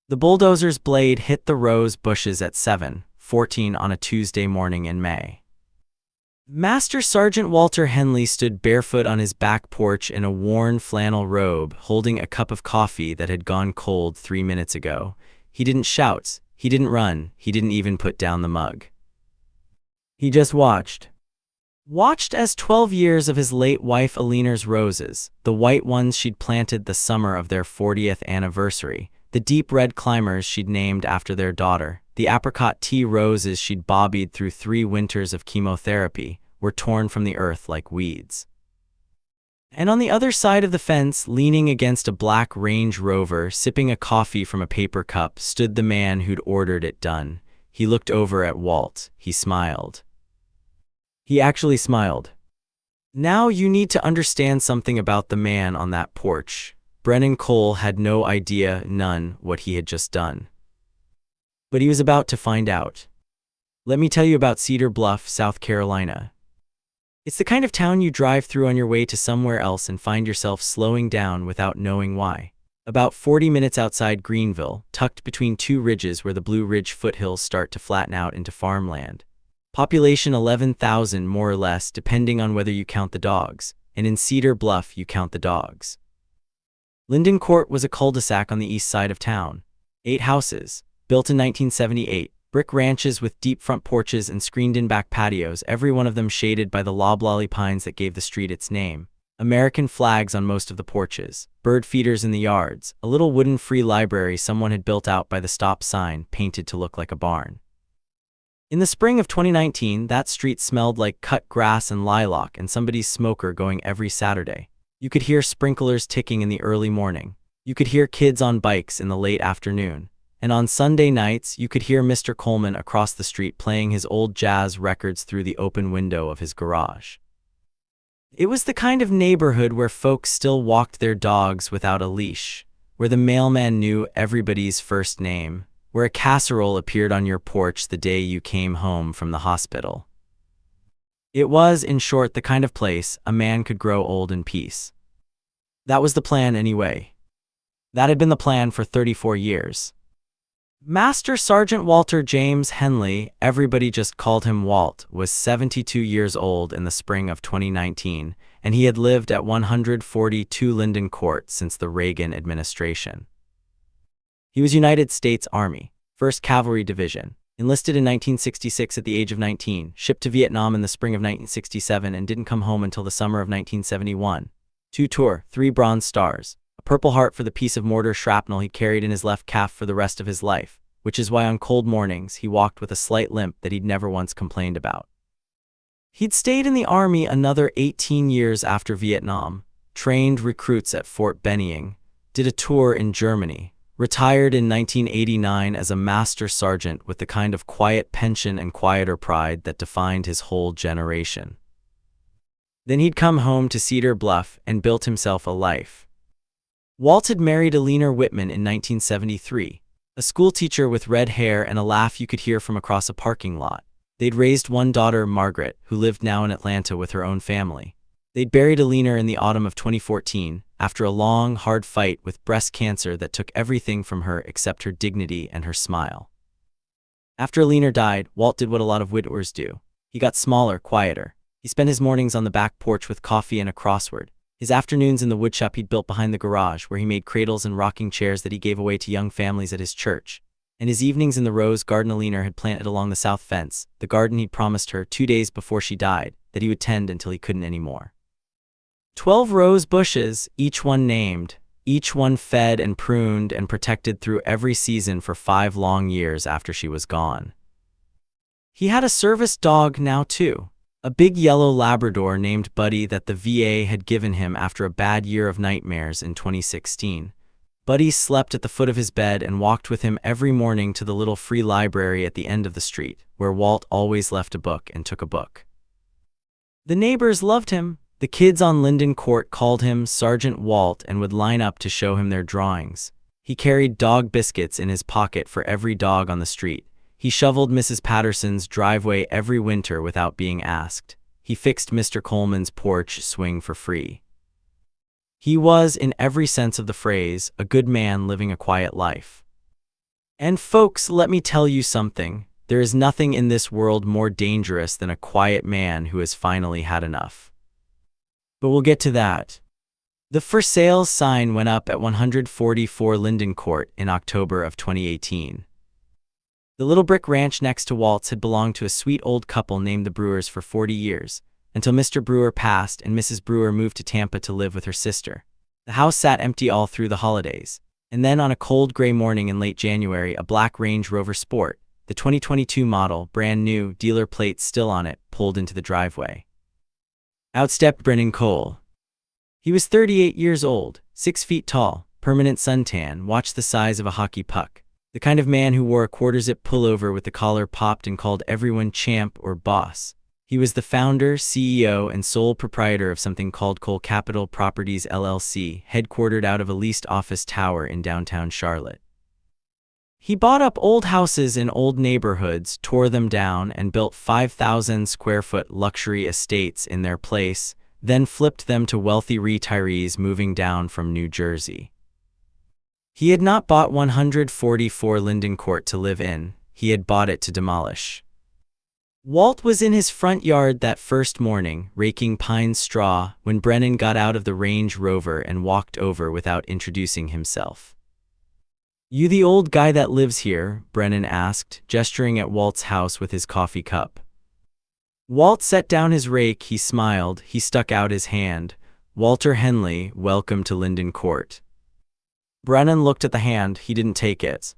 The bulldozer's blade hit the rose bushes at 7:14 on a Tuesday morning in May. Master Sergeant Walter Henley stood barefoot on his back porch in a worn flannel robe, holding a cup of coffee that had gone cold 3 minutes ago. He didn't shout, he didn't run, he didn't even put down the mug. He just watched. Watched as 12 years of his late wife Eleanor's roses, the white ones she'd planted the summer of their 40th anniversary, the deep red climbers she'd named after their daughter, the apricot tea roses she'd babied through 3 winters of chemotherapy, were torn from the earth like weeds. And on the other side of the fence, leaning against a black Range Rover, sipping a coffee from a paper cup, stood the man who'd ordered it done. He looked over at Walt. He smiled. He actually smiled. Now you need to understand something about the man on that porch. Brennan Cole had no idea, none, what he had just done. But he was about to find out. Let me tell you about Cedar Bluff, South Carolina. It's the kind of town you drive through on your way to somewhere else and find yourself slowing down without knowing why. About 40 minutes outside Greenville, tucked between 2 ridges where the Blue Ridge foothills start to flatten out into farmland. Population 11,000 more or less, depending on whether you count the dogs, and in Cedar Bluff you count the dogs. Linden Court was a cul-de-sac on the east side of town. 8 houses, built in 1978, brick ranches with deep front porches and screened-in back patios, every one of them shaded by the loblolly pines that gave the street its name. American flags on most of the porches, bird feeders in the yards, a little wooden free library someone had built out by the stop sign, painted to look like a barn. In the spring of 2019, that street smelled like cut grass and lilac and somebody's smoker going every Saturday. You could hear sprinklers ticking in the early morning. You could hear kids on bikes in the late afternoon. And on Sunday nights, you could hear Mr. Coleman across the street playing his old jazz records through the open window of his garage. It was the kind of neighborhood where folks still walked their dogs without a leash, where the mailman knew everybody's first name, where a casserole appeared on your porch the day you came home from the hospital. It was, in short, the kind of place a man could grow old in peace. That was the plan anyway. That had been the plan for 34 years. Master Sergeant Walter James Henley, everybody just called him Walt, was 72 years old in the spring of 2019, and he had lived at 142 Linden Court since the Reagan administration. He was United States Army, 1st Cavalry Division, enlisted in 1966 at the age of 19, shipped to Vietnam in the spring of 1967 and didn't come home until the summer of 1971. 2 tour, 3 Bronze Stars. Purple Heart for the piece of mortar shrapnel he carried in his left calf for the rest of his life, which is why on cold mornings he walked with a slight limp that he'd never once complained about. He'd stayed in the Army another 18 years after Vietnam, trained recruits at Fort Benning, did a tour in Germany, retired in 1989 as a master sergeant with the kind of quiet pension and quieter pride that defined his whole generation. Then he'd come home to Cedar Bluff and built himself a life. Walt had married Eleanor Whitman in 1973, a schoolteacher with red hair and a laugh you could hear from across a parking lot. They'd raised 1 daughter, Margaret, who lived now in Atlanta with her own family. They'd buried Eleanor in the autumn of 2014, after a long, hard fight with breast cancer that took everything from her except her dignity and her smile. After Eleanor died, Walt did what a lot of widowers do. He got smaller, quieter. He spent his mornings on the back porch with coffee and a crossword. His afternoons in the woodshop he'd built behind the garage, where he made cradles and rocking chairs that he gave away to young families at his church. And his evenings in the rose garden Eleanor had planted along the south fence, the garden he'd promised her 2 days before she died, that he would tend until he couldn't anymore. 12 rose bushes, each one named, each one fed and pruned and protected through every season for 5 long years after she was gone. He had a service dog now too. A big yellow Labrador named Buddy that the VA had given him after a bad year of nightmares in 2016. Buddy slept at the foot of his bed and walked with him every morning to the little free library at the end of the street, where Walt always left a book and took a book. The neighbors loved him. The kids on Linden Court called him Sergeant Walt and would line up to show him their drawings. He carried dog biscuits in his pocket for every dog on the street. He shoveled Mrs. Patterson's driveway every winter without being asked. He fixed Mr. Coleman's porch swing for free. He was, in every sense of the phrase, a good man living a quiet life. And folks, let me tell you something. There is nothing in this world more dangerous than a quiet man who has finally had enough. But we'll get to that. The for sale sign went up at 144 Linden Court in October of 2018. The little brick ranch next to Walt's had belonged to a sweet old couple named the Brewers for 40 years, until Mr. Brewer passed and Mrs. Brewer moved to Tampa to live with her sister. The house sat empty all through the holidays. And then on a cold gray morning in late January, a black Range Rover Sport, the 2022 model, brand new, dealer plates still on it, pulled into the driveway. Out stepped Brennan Cole. He was 38 years old, 6 feet tall, permanent suntan, watched the size of a hockey puck. The kind of man who wore a quarter-zip pullover with the collar popped and called everyone champ or boss. He was the founder, CEO, and sole proprietor of something called Cole Capital Properties LLC, headquartered out of a leased office tower in downtown Charlotte. He bought up old houses in old neighborhoods, tore them down, and built 5,000-square-foot luxury estates in their place, then flipped them to wealthy retirees moving down from New Jersey. He had not bought 144 Linden Court to live in, he had bought it to demolish. Walt was in his front yard that first morning, raking pine straw, when Brennan got out of the Range Rover and walked over without introducing himself. "You the old guy that lives here?" Brennan asked, gesturing at Walt's house with his coffee cup. Walt set down his rake, he smiled, he stuck out his hand. "Walter Henley, welcome to Linden Court." Brennan looked at the hand, he didn't take it.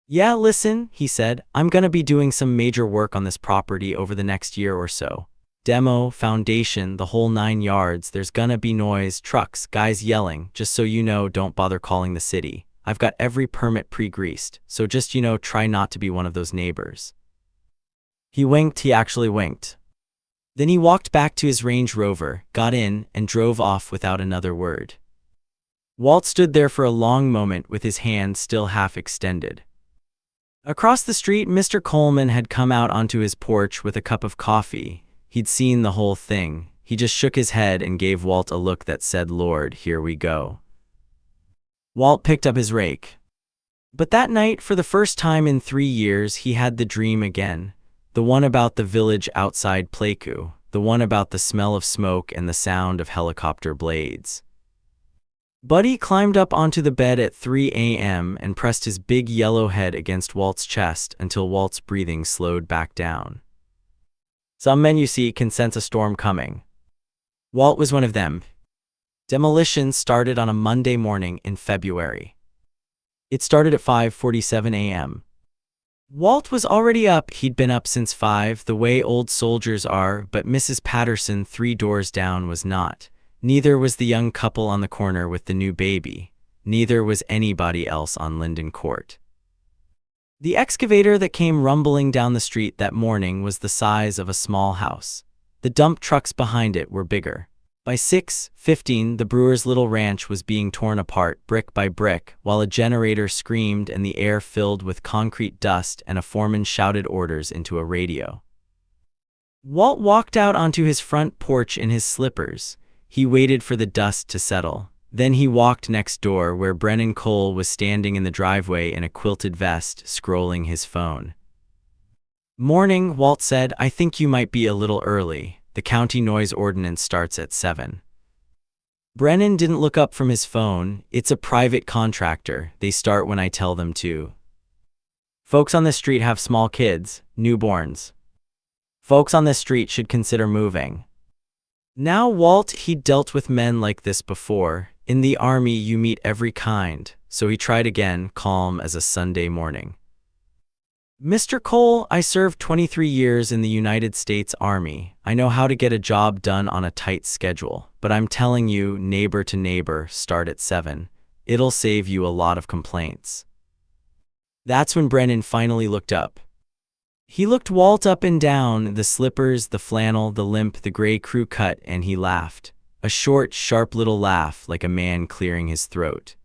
"Yeah, listen," he said, "I'm gonna be doing some major work on this property over the next year or so. Demo, foundation, the whole 9 yards. There's gonna be noise, trucks, guys yelling. Just so you know, don't bother calling the city. I've got every permit pre-greased, so just, try not to be one of those neighbors." He winked, he actually winked. Then he walked back to his Range Rover, got in, and drove off without another word. Walt stood there for a long moment with his hand still half extended. Across the street, Mr. Coleman had come out onto his porch with a cup of coffee. He'd seen the whole thing. He just shook his head and gave Walt a look that said, "Lord, here we go." Walt picked up his rake. But that night, for the first time in 3 years, he had the dream again. The one about the village outside Pleiku. The one about the smell of smoke and the sound of helicopter blades. Buddy climbed up onto the bed at 3 a.m. and pressed his big yellow head against Walt's chest until Walt's breathing slowed back down. Some men, you see, can sense a storm coming. Walt was one of them. Demolition started on a Monday morning in February. It started at 5:47 a.m. Walt was already up. He'd been up since 5, the way old soldiers are, but Mrs. Patterson 3 doors down was not. Neither was the young couple on the corner with the new baby. Neither was anybody else on Linden Court. The excavator that came rumbling down the street that morning was the size of a small house. The dump trucks behind it were bigger. By 6:15, the Brewers' little ranch was being torn apart brick by brick, while a generator screamed and the air filled with concrete dust and a foreman shouted orders into a radio. Walt walked out onto his front porch in his slippers. He waited for the dust to settle. Then he walked next door where Brennan Cole was standing in the driveway in a quilted vest, scrolling his phone. "Morning," Walt said. "I think you might be a little early. The county noise ordinance starts at 7. Brennan didn't look up from his phone. "It's a private contractor. They start when I tell them to. Folks on this street have small kids, newborns. Folks on this street should consider moving." Now Walt, he'd dealt with men like this before. In the army you meet every kind, so he tried again, calm as a Sunday morning. "Mr. Cole, I served 23 years in the United States Army. I know how to get a job done on a tight schedule, but I'm telling you, neighbor to neighbor, start at 7. It'll save you a lot of complaints." That's when Brennan finally looked up. He looked Walt up and down, the slippers, the flannel, the limp, the gray crew cut, and he laughed. A short, sharp little laugh, like a man clearing his throat.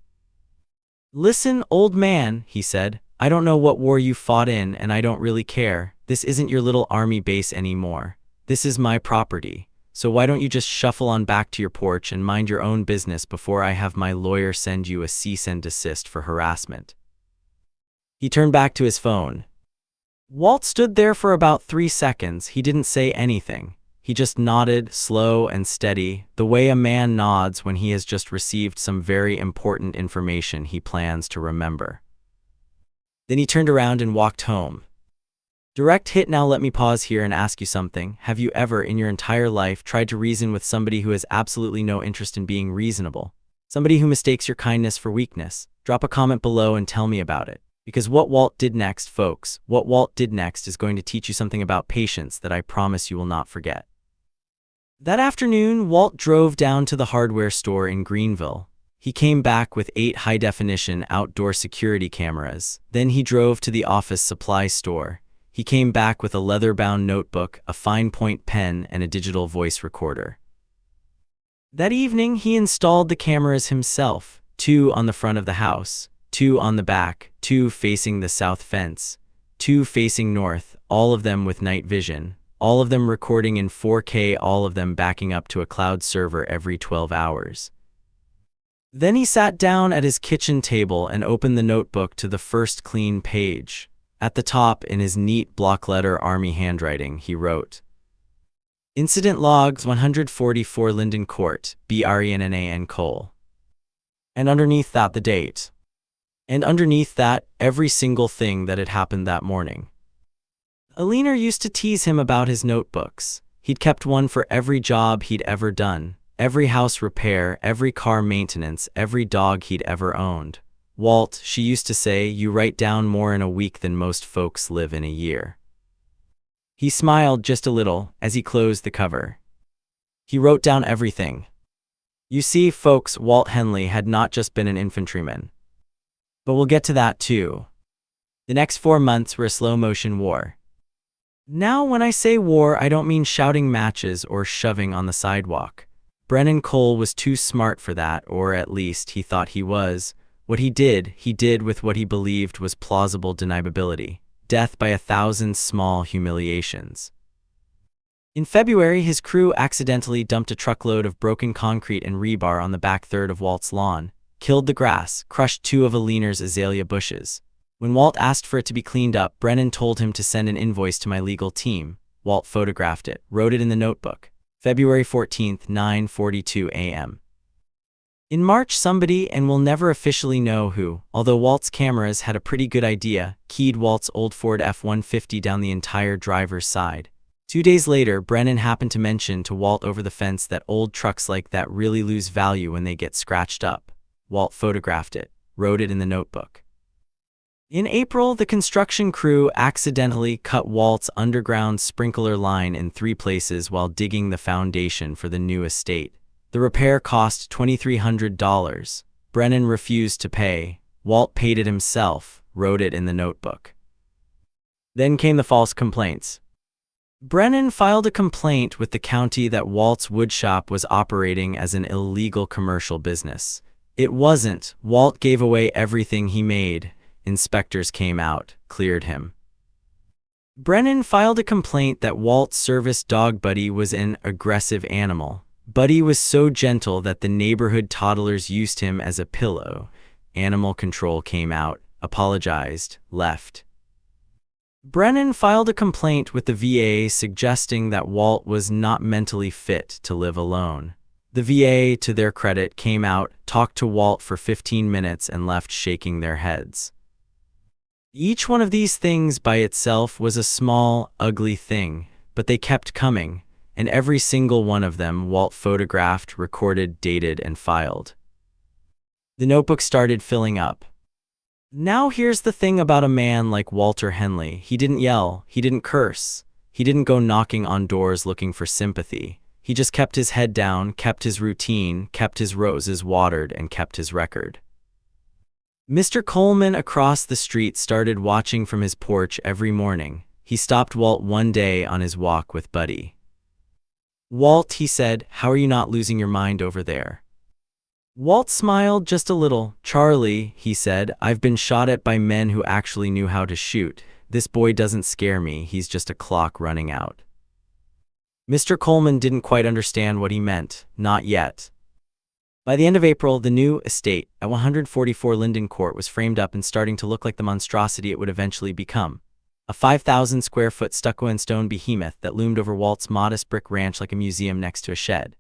"Listen, old man," he said, "I don't know what war you fought in, and I don't really care. This isn't your little army base anymore. This is my property. So why don't you just shuffle on back to your porch and mind your own business before I have my lawyer send you a cease and desist for harassment?" He turned back to his phone. Walt stood there for about 3 seconds. He didn't say anything. He just nodded, slow and steady, the way a man nods when he has just received some very important information he plans to remember. Then he turned around and walked home. Direct hit. Now let me pause here and ask you something. Have you ever in your entire life tried to reason with somebody who has absolutely no interest in being reasonable? Somebody who mistakes your kindness for weakness? Drop a comment below and tell me about it. Because what Walt did next, folks, what Walt did next is going to teach you something about patience that I promise you will not forget. That afternoon, Walt drove down to the hardware store in Greenville. He came back with 8 high-definition outdoor security cameras. Then he drove to the office supply store. He came back with a leather-bound notebook, a fine-point pen, and a digital voice recorder. That evening, he installed the cameras himself, 2 on the front of the house, 2 on the back, 2 facing the south fence, 2 facing north, all of them with night vision, all of them recording in 4K, all of them backing up to a cloud server every 12 hours. Then he sat down at his kitchen table and opened the notebook to the first clean page. At the top, in his neat block-letter army handwriting, he wrote, Incident Logs 144 Linden Court, BRENNAN Cole. And underneath that, the date. And underneath that, every single thing that had happened that morning. Eleanor used to tease him about his notebooks. He'd kept one for every job he'd ever done, every house repair, every car maintenance, every dog he'd ever owned. Walt, she used to say, you write down more in a week than most folks live in a year. He smiled just a little as he closed the cover. He wrote down everything. You see, folks, Walt Henley had not just been an infantryman. But we'll get to that too. The next 4 months were a slow-motion war. Now, when I say war, I don't mean shouting matches or shoving on the sidewalk. Brennan Cole was too smart for that, or at least he thought he was. What he did with what he believed was plausible deniability. Death by 1,000 small humiliations. In February, his crew accidentally dumped a truckload of broken concrete and rebar on the back third of Walt's lawn, killed the grass, crushed 2 of Eleanor's azalea bushes. When Walt asked for it to be cleaned up, Brennan told him to send an invoice to my legal team. Walt photographed it, wrote it in the notebook. February 14th, 9:42 a.m. In March, somebody, and we'll never officially know who, although Walt's cameras had a pretty good idea, keyed Walt's old Ford F-150 down the entire driver's side. 2 days later, Brennan happened to mention to Walt over the fence that old trucks like that really lose value when they get scratched up. Walt photographed it, wrote it in the notebook. In April, the construction crew accidentally cut Walt's underground sprinkler line in 3 places while digging the foundation for the new estate. The repair cost $2,300. Brennan refused to pay. Walt paid it himself, wrote it in the notebook. Then came the false complaints. Brennan filed a complaint with the county that Walt's woodshop was operating as an illegal commercial business. It wasn't. Walt gave away everything he made. Inspectors came out, cleared him. Brennan filed a complaint that Walt's service dog Buddy was an aggressive animal. Buddy was so gentle that the neighborhood toddlers used him as a pillow. Animal control came out, apologized, left. Brennan filed a complaint with the VA suggesting that Walt was not mentally fit to live alone. The VA, to their credit, came out, talked to Walt for 15 minutes and left shaking their heads. Each one of these things by itself was a small, ugly thing, but they kept coming, and every single one of them Walt photographed, recorded, dated, and filed. The notebook started filling up. Now here's the thing about a man like Walter Henley. He didn't yell, he didn't curse, he didn't go knocking on doors looking for sympathy. He just kept his head down, kept his routine, kept his roses watered, and kept his record. Mr. Coleman across the street started watching from his porch every morning. He stopped Walt one day on his walk with Buddy. Walt, he said, how are you not losing your mind over there? Walt smiled just a little. Charlie, he said, I've been shot at by men who actually knew how to shoot. This boy doesn't scare me, he's just a clock running out. Mr. Coleman didn't quite understand what he meant, not yet. By the end of April, the new estate at 144 Linden Court was framed up and starting to look like the monstrosity it would eventually become. A 5,000 square foot stucco and stone behemoth that loomed over Walt's modest brick ranch like a museum next to a shed.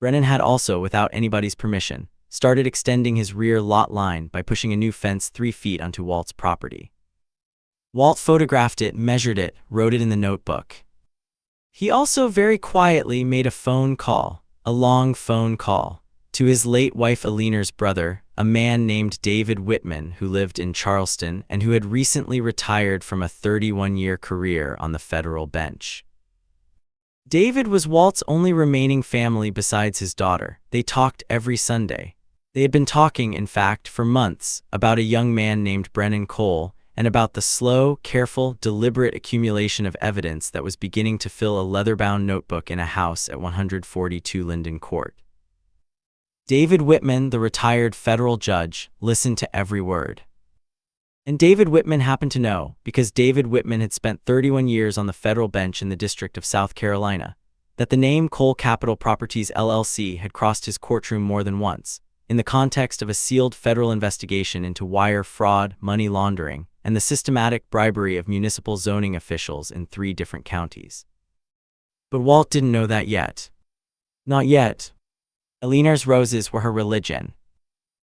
Brennan had also, without anybody's permission, started extending his rear lot line by pushing a new fence 3 feet onto Walt's property. Walt photographed it, measured it, wrote it in the notebook. He also very quietly made a phone call, a long phone call, to his late wife Eleanor's brother, a man named David Whitman who lived in Charleston and who had recently retired from a 31-year career on the federal bench. David was Walt's only remaining family besides his daughter. They talked every Sunday. They had been talking, in fact, for months about a young man named Brennan Cole and about the slow, careful, deliberate accumulation of evidence that was beginning to fill a leather-bound notebook in a house at 142 Linden Court. David Whitman, the retired federal judge, listened to every word. And David Whitman happened to know, because David Whitman had spent 31 years on the federal bench in the District of South Carolina, that the name Cole Capital Properties LLC had crossed his courtroom more than once, in the context of a sealed federal investigation into wire fraud, money laundering, and the systematic bribery of municipal zoning officials in 3 different counties. But Walt didn't know that yet. Not yet. Eleanor's roses were her religion.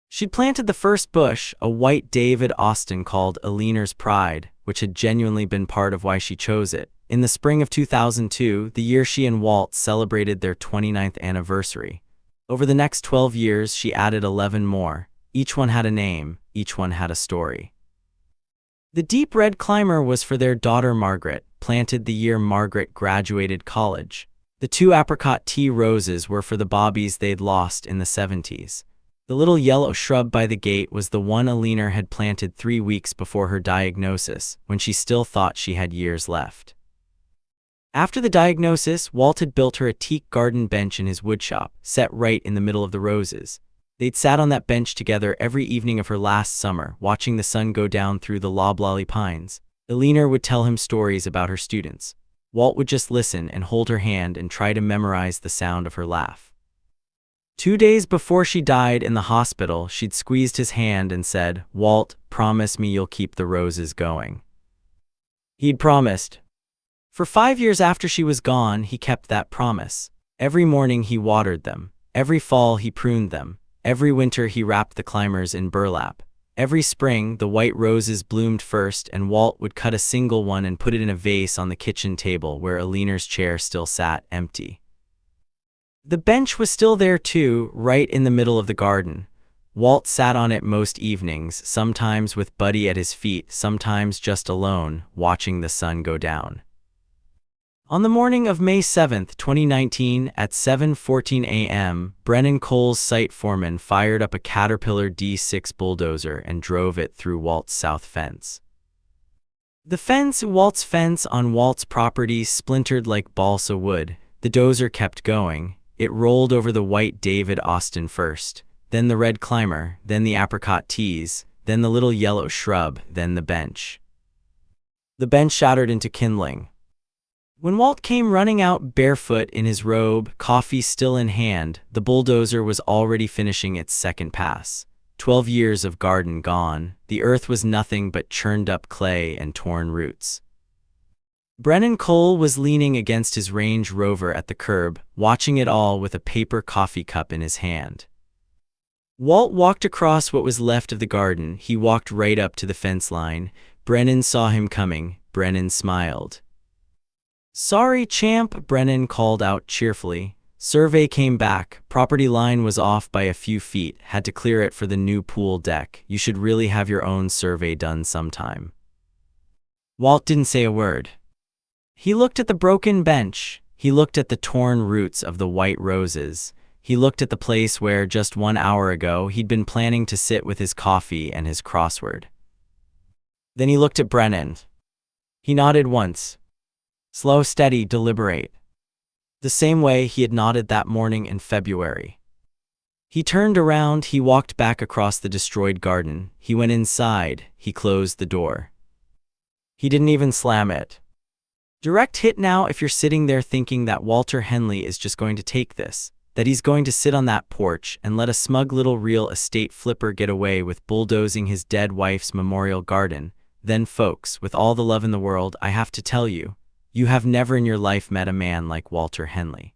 She'd planted the first bush, a white David Austin called Eleanor's Pride, which had genuinely been part of why she chose it, in the spring of 2002, the year she and Walt celebrated their 29th anniversary. Over the next 12 years, she added 11 more. Each one had a name, each one had a story. The deep red climber was for their daughter Margaret, planted the year Margaret graduated college. The 2 apricot tea roses were for the bobbies they'd lost in the 70s. The little yellow shrub by the gate was the one Eleanor had planted 3 weeks before her diagnosis, when she still thought she had years left. After the diagnosis, Walt had built her a teak garden bench in his woodshop, set right in the middle of the roses. They'd sat on that bench together every evening of her last summer, watching the sun go down through the loblolly pines. Eleanor would tell him stories about her students. Walt would just listen and hold her hand and try to memorize the sound of her laugh. 2 days before she died in the hospital, she'd squeezed his hand and said, "Walt, promise me you'll keep the roses going." He'd promised. For 5 years after she was gone, he kept that promise. Every morning he watered them. Every fall he pruned them. Every winter he wrapped the climbers in burlap. Every spring, the white roses bloomed first, and Walt would cut a single one and put it in a vase on the kitchen table where Eleanor's chair still sat empty. The bench was still there too, right in the middle of the garden. Walt sat on it most evenings, sometimes with Buddy at his feet, sometimes just alone, watching the sun go down. On the morning of May 7, 2019, at 7:14 a.m., Brennan Cole's site foreman fired up a Caterpillar D6 bulldozer and drove it through Walt's south fence. The fence, Walt's fence on Walt's property, splintered like balsa wood. The dozer kept going. It rolled over the white David Austin first, then the red climber, then the apricot teas, then the little yellow shrub, then the bench. The bench shattered into kindling. When Walt came running out barefoot in his robe, coffee still in hand, the bulldozer was already finishing its second pass. 12 years of garden gone, the earth was nothing but churned up clay and torn roots. Brennan Cole was leaning against his Range Rover at the curb, watching it all with a paper coffee cup in his hand. Walt walked across what was left of the garden. He walked right up to the fence line. Brennan saw him coming. Brennan smiled. "Sorry, champ," Brennan called out cheerfully. "Survey came back. Property line was off by a few feet. Had to clear it for the new pool deck. You should really have your own survey done sometime." Walt didn't say a word. He looked at the broken bench. He looked at the torn roots of the white roses. He looked at the place where, just 1 hour ago, he'd been planning to sit with his coffee and his crossword. Then he looked at Brennan. He nodded once. Slow, steady, deliberate. The same way he had nodded that morning in February. He turned around. He walked back across the destroyed garden. He went inside. He closed the door. He didn't even slam it. Direct hit now if you're sitting there thinking that Walter Henley is just going to take this. that he's going to sit on that porch and let a smug little real estate flipper get away with bulldozing his dead wife's memorial garden. Then folks, with all the love in the world, I have to tell you, you have never in your life met a man like Walter Henley.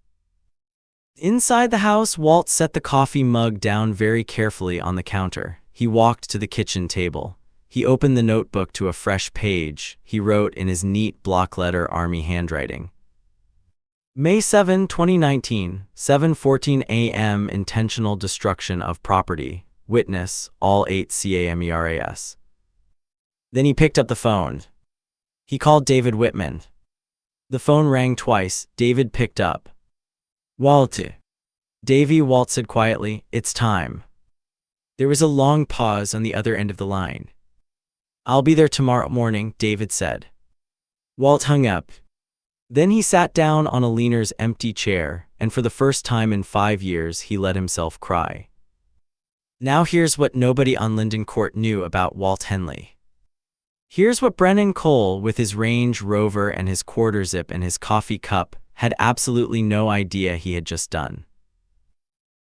Inside the house, Walt set the coffee mug down very carefully on the counter. He walked to the kitchen table. He opened the notebook to a fresh page. He wrote in his neat block-letter Army handwriting. May 7, 2019, 7:14 a.m. Intentional destruction of property. Witness, all 8 CAMERAS. Then he picked up the phone. He called David Whitman. The phone rang twice. David picked up. Walt. Davy, Walt said quietly, it's time. There was a long pause on the other end of the line. I'll be there tomorrow morning, David said. Walt hung up. Then he sat down on Eleanor's empty chair, and for the first time in 5 years he let himself cry. Now here's what nobody on Linden Court knew about Walt Henley. Here's what Brennan Cole, with his Range Rover and his quarter zip and his coffee cup, had absolutely no idea he had just done.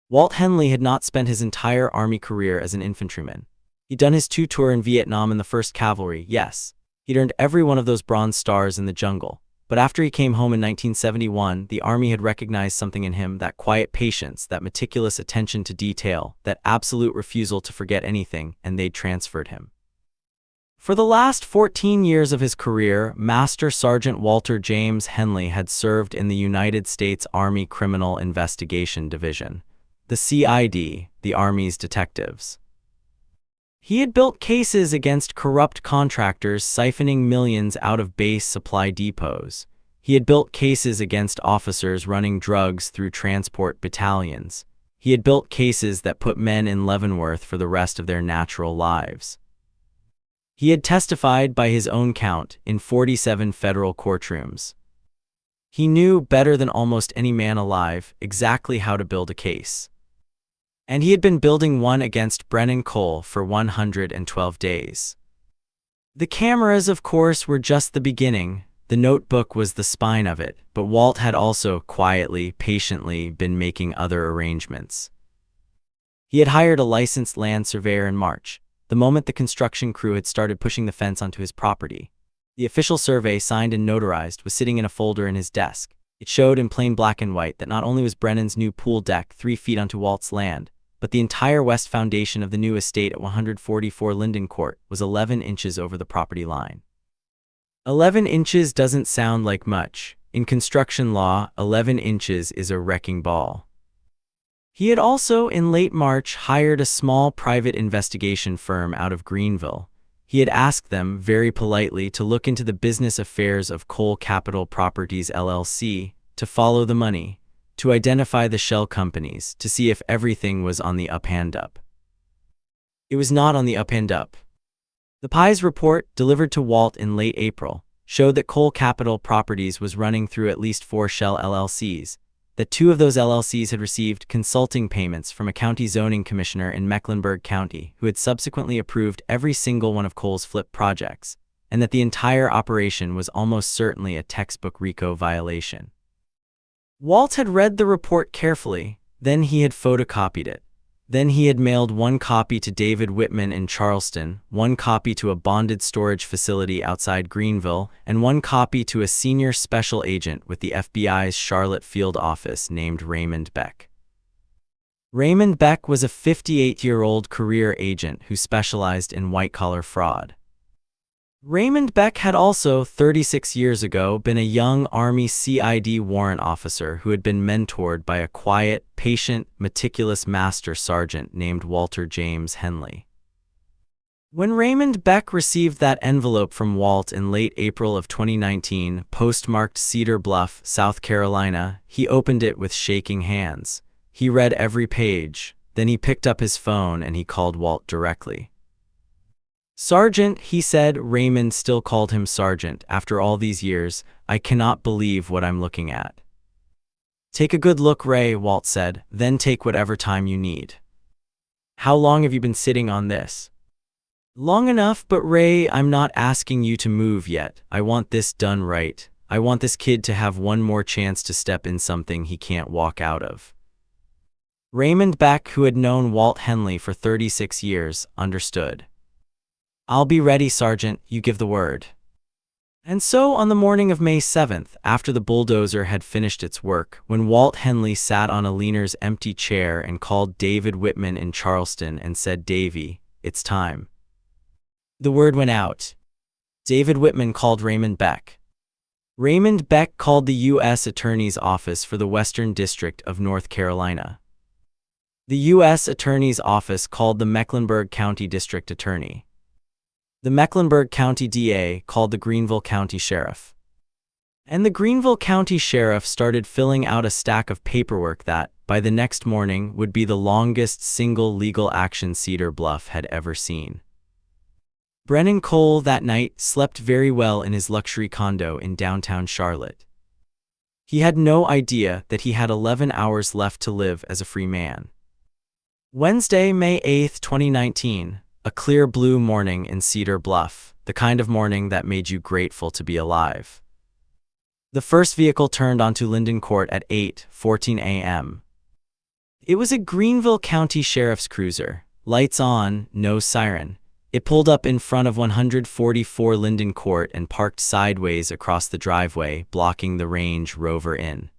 Walt Henley had not spent his entire Army career as an infantryman. He'd done his 2 tour in Vietnam in the 1st Cavalry, yes. He'd earned every one of those bronze stars in the jungle. But after he came home in 1971, the Army had recognized something in him, that quiet patience, that meticulous attention to detail, that absolute refusal to forget anything, and they'd transferred him. For the last 14 years of his career, Master Sergeant Walter James Henley had served in the United States Army Criminal Investigation Division, the CID, the Army's detectives. He had built cases against corrupt contractors siphoning millions out of base supply depots. He had built cases against officers running drugs through transport battalions. He had built cases that put men in Leavenworth for the rest of their natural lives. He had testified, by his own count, in 47 federal courtrooms. He knew, better than almost any man alive, exactly how to build a case. And he had been building one against Brennan Cole for 112 days. The cameras, of course, were just the beginning. The notebook was the spine of it, but Walt had also quietly, patiently been making other arrangements. He had hired a licensed land surveyor in March, the moment the construction crew had started pushing the fence onto his property. The official survey, signed and notarized, was sitting in a folder in his desk. It showed in plain black and white that not only was Brennan's new pool deck 3 feet onto Walt's land, but the entire west foundation of the new estate at 144 Linden Court was 11 inches over the property line. 11 inches doesn't sound like much. In construction law, 11 inches is a wrecking ball. He had also, in late March, hired a small private investigation firm out of Greenville. He had asked them, very politely, to look into the business affairs of Cole Capital Properties LLC, to follow the money, to identify the shell companies, to see if everything was on the up and up. It was not on the up and up. The PI's report, delivered to Walt in late April, showed that Cole Capital Properties was running through at least 4 shell LLCs, that 2 of those LLCs had received consulting payments from a county zoning commissioner in Mecklenburg County who had subsequently approved every single one of Cole's flip projects, and that the entire operation was almost certainly a textbook RICO violation. Walt had read the report carefully, then he had photocopied it. Then he had mailed 1 copy to David Whitman in Charleston, 1 copy to a bonded storage facility outside Greenville, and 1 copy to a senior special agent with the FBI's Charlotte field office named Raymond Beck. Raymond Beck was a 58-year-old career agent who specialized in white-collar fraud. Raymond Beck had also, 36 years ago, been a young Army CID warrant officer who had been mentored by a quiet, patient, meticulous master sergeant named Walter James Henley. When Raymond Beck received that envelope from Walt in late April of 2019, postmarked Cedar Bluff, South Carolina, he opened it with shaking hands. He read every page, then he picked up his phone and he called Walt directly. "Sergeant," he said. Raymond still called him Sergeant after all these years. "I cannot believe what I'm looking at." "Take a good look, Ray," Walt said, "then take whatever time you need." "How long have you been sitting on this?" "Long enough, but Ray, I'm not asking you to move yet. I want this done right. I want this kid to have one more chance to step in something he can't walk out of." Raymond Beck, who had known Walt Henley for 36 years, understood. "I'll be ready, Sergeant, you give the word." And so on the morning of May 7th, after the bulldozer had finished its work, when Walt Henley sat on Eleanor's empty chair and called David Whitman in Charleston and said, "Davy, it's time," the word went out. David Whitman called Raymond Beck. Raymond Beck called the U.S. Attorney's Office for the Western District of North Carolina. The U.S. Attorney's Office called the Mecklenburg County District Attorney. The Mecklenburg County DA called the Greenville County Sheriff. And the Greenville County Sheriff started filling out a stack of paperwork that, by the next morning, would be the longest single legal action Cedar Bluff had ever seen. Brennan Cole that night slept very well in his luxury condo in downtown Charlotte. He had no idea that he had 11 hours left to live as a free man. Wednesday, May 8, 2019. A clear blue morning in Cedar Bluff, the kind of morning that made you grateful to be alive. The first vehicle turned onto Linden Court at 8:14 a.m. It was a Greenville County Sheriff's cruiser, lights on, no siren. It pulled up in front of 144 Linden Court and parked sideways across the driveway, blocking the Range Rover Inn.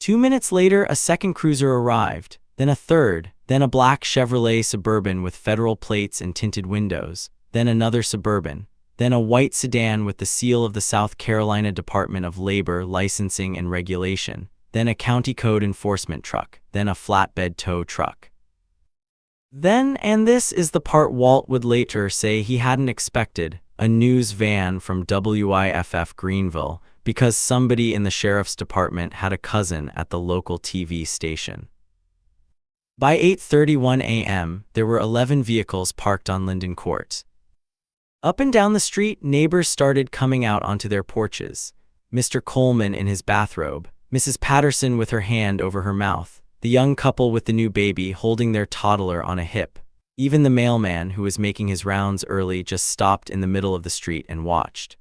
2 minutes later, a second cruiser arrived, then a third, then a black Chevrolet Suburban with federal plates and tinted windows, then another Suburban, then a white sedan with the seal of the South Carolina Department of Labor Licensing and Regulation, then a county code enforcement truck, then a flatbed tow truck. Then, and this is the part Walt would later say he hadn't expected, a news van from WIFF Greenville, because somebody in the sheriff's department had a cousin at the local TV station. By 8:31 a.m., there were 11 vehicles parked on Linden Court. Up and down the street, neighbors started coming out onto their porches. Mr. Coleman in his bathrobe, Mrs. Patterson with her hand over her mouth, the young couple with the new baby holding their toddler on a hip. Even the mailman who was making his rounds early just stopped in the middle of the street and watched.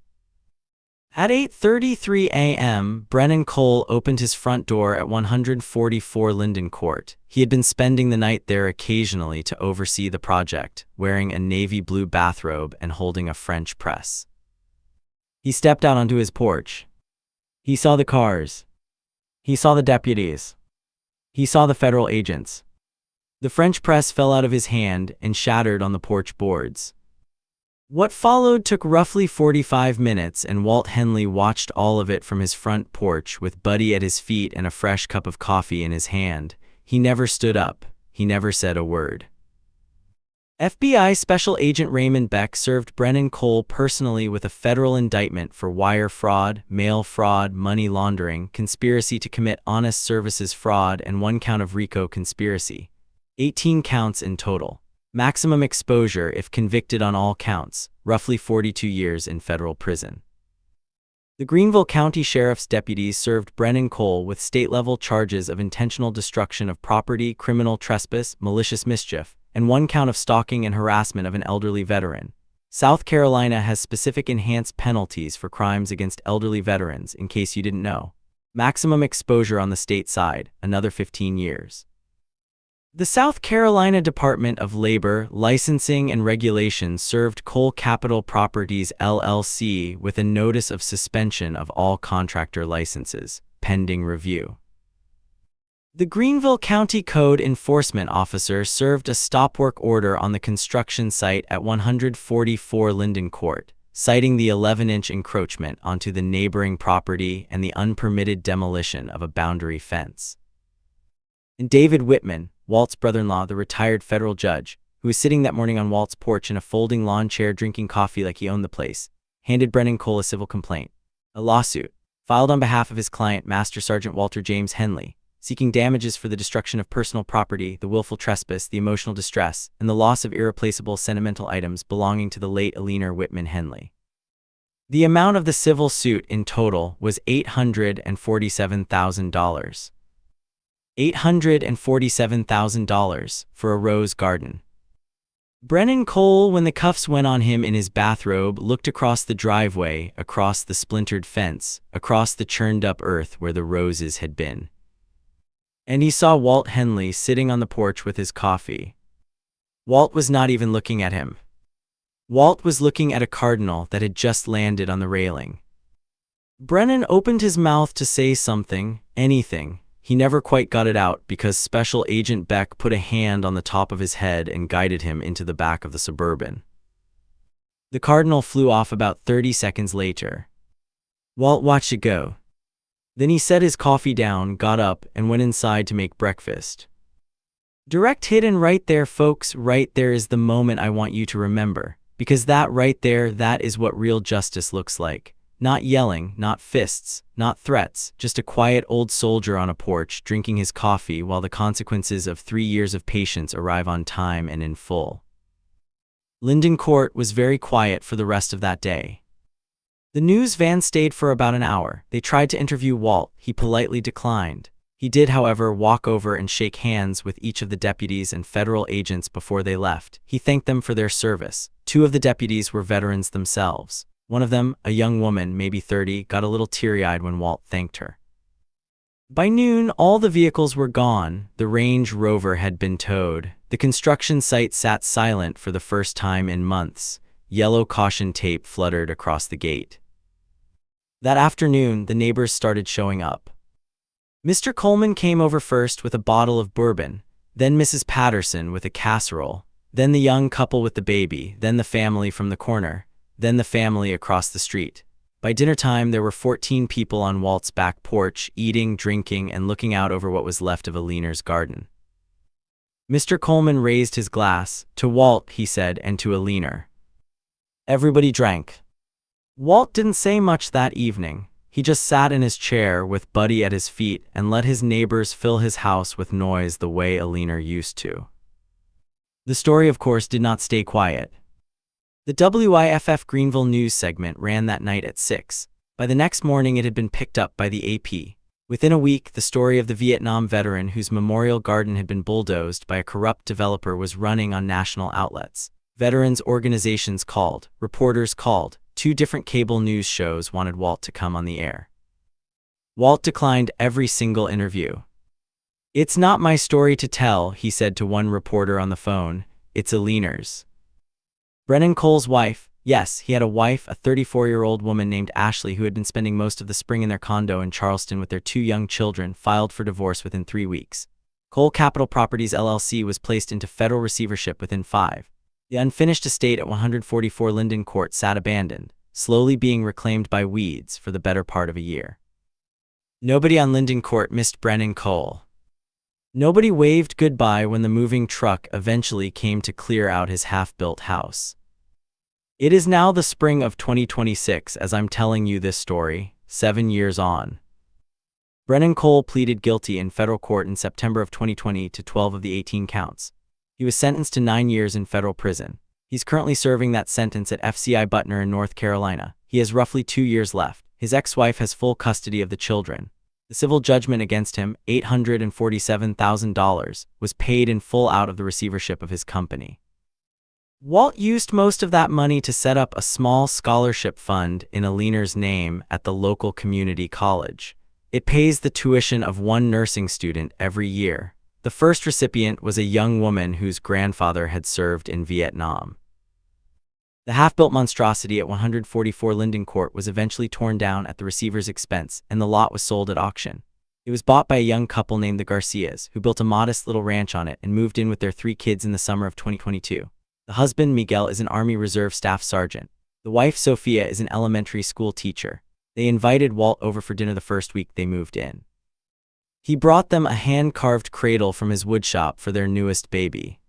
At 8:33 a.m., Brennan Cole opened his front door at 144 Linden Court. He had been spending the night there occasionally to oversee the project, wearing a navy blue bathrobe and holding a French press. He stepped out onto his porch. He saw the cars. He saw the deputies. He saw the federal agents. The French press fell out of his hand and shattered on the porch boards. What followed took roughly 45 minutes, and Walt Henley watched all of it from his front porch with Buddy at his feet and a fresh cup of coffee in his hand. He never stood up. He never said a word. FBI Special Agent Raymond Beck served Brennan Cole personally with a federal indictment for wire fraud, mail fraud, money laundering, conspiracy to commit honest services fraud, and 1 count of RICO conspiracy. 18 counts in total. Maximum exposure if convicted on all counts, roughly 42 years in federal prison. The Greenville County Sheriff's deputies served Brennan Cole with state-level charges of intentional destruction of property, criminal trespass, malicious mischief, and 1 count of stalking and harassment of an elderly veteran. South Carolina has specific enhanced penalties for crimes against elderly veterans, in case you didn't know. Maximum exposure on the state side, another 15 years. The South Carolina Department of Labor, Licensing and Regulation served Cole Capital Properties LLC with a notice of suspension of all contractor licenses, pending review. The Greenville County Code Enforcement Officer served a stop-work order on the construction site at 144 Linden Court, citing the 11-inch encroachment onto the neighboring property and the unpermitted demolition of a boundary fence. And David Whitman, Walt's brother-in-law, the retired federal judge, who was sitting that morning on Walt's porch in a folding lawn chair drinking coffee like he owned the place, handed Brennan Cole a civil complaint, a lawsuit, filed on behalf of his client, Master Sergeant Walter James Henley, seeking damages for the destruction of personal property, the willful trespass, the emotional distress, and the loss of irreplaceable sentimental items belonging to the late Eleanor Whitman Henley. The amount of the civil suit in total was $847,000. $847,000 for a rose garden. Brennan Cole, when the cuffs went on him in his bathrobe, looked across the driveway, across the splintered fence, across the churned-up earth where the roses had been. and he saw Walt Henley sitting on the porch with his coffee. Walt was not even looking at him. Walt was looking at a cardinal that had just landed on the railing. Brennan opened his mouth to say something, anything. He never quite got it out because Special Agent Beck put a hand on the top of his head and guided him into the back of the Suburban. The cardinal flew off about 30 seconds later. Walt watched it go. Then he set his coffee down, got up, and went inside to make breakfast. Direct hidden right there, folks, right there is the moment I want you to remember. Because that right there, that is what real justice looks like. Not yelling, not fists, not threats, just a quiet old soldier on a porch drinking his coffee while the consequences of 3 years of patience arrive on time and in full. Linden Court was very quiet for the rest of that day. The news van stayed for about an hour. They tried to interview Walt. He politely declined. He did, however, walk over and shake hands with each of the deputies and federal agents before they left. He thanked them for their service. 2 of the deputies were veterans themselves. One of them, a young woman, maybe 30, got a little teary-eyed when Walt thanked her. By noon, all the vehicles were gone. The Range Rover had been towed. The construction site sat silent for the first time in months. Yellow caution tape fluttered across the gate. That afternoon, the neighbors started showing up. Mr. Coleman came over first with a bottle of bourbon, then Mrs. Patterson with a casserole, then the young couple with the baby, then the family from the corner, then the family across the street. By dinner time, there were 14 people on Walt's back porch, eating, drinking, and looking out over what was left of Eleanor's garden. Mr. Coleman raised his glass. To Walt, he said, and to Eleanor. Everybody drank. Walt didn't say much that evening. He just sat in his chair with Buddy at his feet and let his neighbors fill his house with noise the way Eleanor used to. The story, of course, did not stay quiet. The WIFF Greenville news segment ran that night at 6. By the next morning, it had been picked up by the AP. Within a week, the story of the Vietnam veteran whose memorial garden had been bulldozed by a corrupt developer was running on national outlets. Veterans organizations called, reporters called. 2 different cable news shows wanted Walt to come on the air. Walt declined every single interview. "It's not my story to tell," he said to one reporter on the phone. "It's Eleanor's." Brennan Cole's wife. Yes, he had a wife, a 34-year-old woman named Ashley who had been spending most of the spring in their condo in Charleston with their 2 young children, filed for divorce within 3 weeks. Cole Capital Properties LLC was placed into federal receivership within 5. The unfinished estate at 144 Linden Court sat abandoned, slowly being reclaimed by weeds for the better part of a year. Nobody on Linden Court missed Brennan Cole. Nobody waved goodbye when the moving truck eventually came to clear out his half-built house. It is now the spring of 2026 as I'm telling you this story, 7 years on. Brennan Cole pleaded guilty in federal court in September of 2020 to 12 of the 18 counts. He was sentenced to 9 years in federal prison. He's currently serving that sentence at FCI Butner in North Carolina. He has roughly 2 years left. His ex-wife has full custody of the children. The civil judgment against him, $847,000, was paid in full out of the receivership of his company. Walt used most of that money to set up a small scholarship fund in Eleanor's name at the local community college. It pays the tuition of 1 nursing student every year. The first recipient was a young woman whose grandfather had served in Vietnam. The half-built monstrosity at 144 Linden Court was eventually torn down at the receiver's expense, and the lot was sold at auction. It was bought by a young couple named the Garcias, who built a modest little ranch on it and moved in with their 3 kids in the summer of 2022. The husband, Miguel, is an Army Reserve staff sergeant. The wife, Sophia, is an elementary school teacher. They invited Walt over for dinner the first week they moved in. He brought them a hand-carved cradle from his woodshop for their newest baby.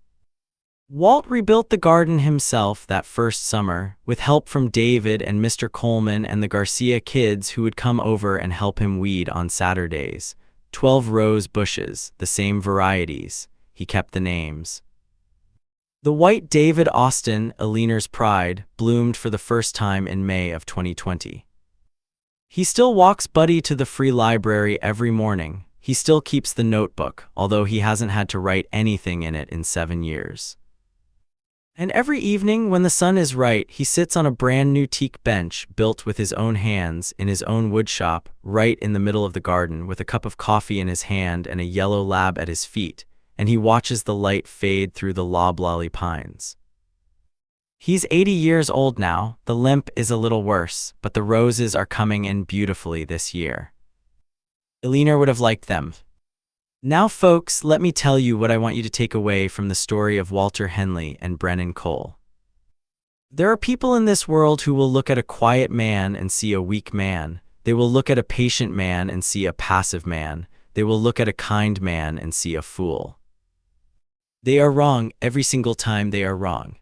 Walt rebuilt the garden himself that first summer, with help from David and Mr. Coleman and the Garcia kids who would come over and help him weed on Saturdays. 12 rose bushes, the same varieties. He kept the names. The white David Austin, Eleanor's pride, bloomed for the first time in May of 2020. He still walks Buddy to the free library every morning. He still keeps the notebook, although he hasn't had to write anything in it in 7 years. And every evening, when the sun is right, he sits on a brand new teak bench built with his own hands in his own woodshop, right in the middle of the garden, with a cup of coffee in his hand and a yellow lab at his feet, and he watches the light fade through the loblolly pines. He's 80 years old now. The limp is a little worse, but the roses are coming in beautifully this year. Eleanor would have liked them. Now, folks, let me tell you what I want you to take away from the story of Walter Henley and Brennan Cole. There are people in this world who will look at a quiet man and see a weak man. They will look at a patient man and see a passive man. They will look at a kind man and see a fool. They are wrong every single time. They are wrong.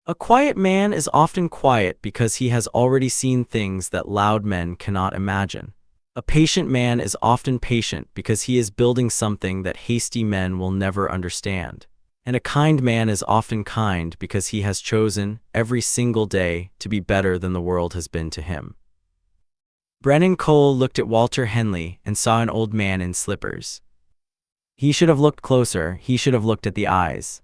A quiet man is often quiet because he has already seen things that loud men cannot imagine. A patient man is often patient because he is building something that hasty men will never understand. And a kind man is often kind because he has chosen, every single day, to be better than the world has been to him. Brennan Cole looked at Walter Henley and saw an old man in slippers. He should have looked closer. He should have looked at the eyes.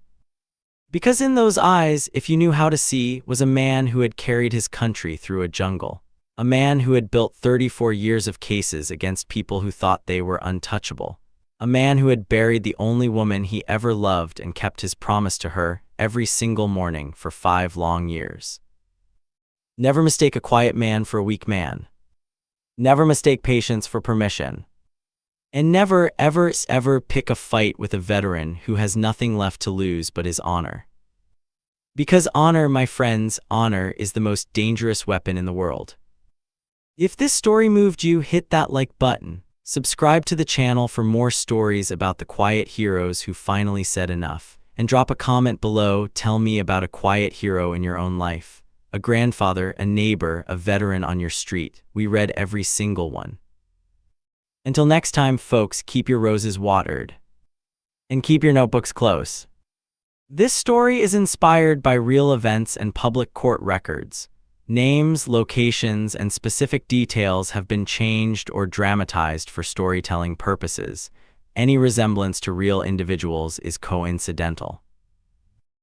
Because in those eyes, if you knew how to see, was a man who had carried his country through a jungle. A man who had built 34 years of cases against people who thought they were untouchable. A man who had buried the only woman he ever loved and kept his promise to her every single morning for 5 long years. Never mistake a quiet man for a weak man. Never mistake patience for permission. And never, ever, ever pick a fight with a veteran who has nothing left to lose but his honor. Because honor, my friends, honor is the most dangerous weapon in the world. If this story moved you, hit that like button. Subscribe to the channel for more stories about the quiet heroes who finally said enough. And drop a comment below. Tell me about a quiet hero in your own life. A grandfather, a neighbor, a veteran on your street. We read every single one. Until next time, folks, keep your roses watered. And keep your notebooks close. This story is inspired by real events and public court records. Names, locations, and specific details have been changed or dramatized for storytelling purposes. Any resemblance to real individuals is coincidental.